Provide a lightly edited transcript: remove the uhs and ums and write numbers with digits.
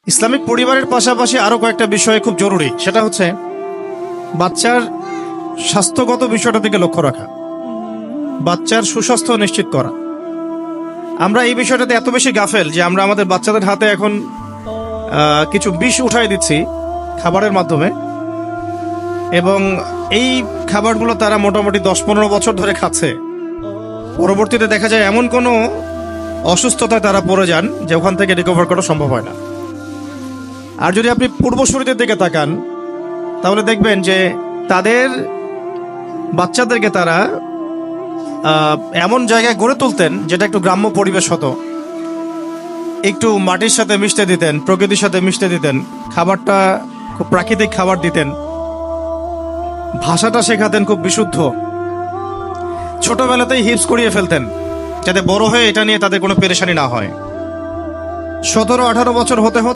Islamic পরিবারের পাশাপাশি আরো কয়েকটা বিষয় খুব জরুরি, সেটা হচ্ছে বাচ্চার স্বাস্থ্যগত বিষয়টা থেকে লক্ষ্য রাখা, বাচ্চার সুস্বাস্থ্য নিশ্চিত করা। আমরা এই বিষয়টাতে এত বেশি গাফেল যে আমরা আমাদের বাচ্চাদের হাতে এখন কিছু বিষ উঠাই দিচ্ছি খাবারের মাধ্যমে, এবং এই খাবারগুলো তারা মোটামুটি 10-15 বছর ধরে খাচ্ছে। পরবর্তীতে দেখা যায় এমন কোনো অসুস্থতায় তারা পড়ে যান যে ওখান থেকে রিকভার করা সম্ভব হয় না। আর যদি আপনি পূর্বসূরিদের দিকে তাকান তাহলে দেখবেন যে তাদের বাচ্চাদেরকে তারা এমন জায়গায় গড়ে তুলতেন যেটা একটু গ্রাম্য পরিবেশ হতো, একটু মাটির সাথে মিশতে দিতেন, প্রকৃতির সাথে মিশতে দিতেন, খাবারটা খুব প্রাকৃতিক খাবার দিতেন, ভাষাটা শেখাতেন খুব বিশুদ্ধ, ছোটবেলাতেই হিপস করিয়ে ফেলতেন যাতে বড় হয়ে এটা নিয়ে তাদের কোনো পেরেশানি না হয়। 17-18 বছর হতে হতে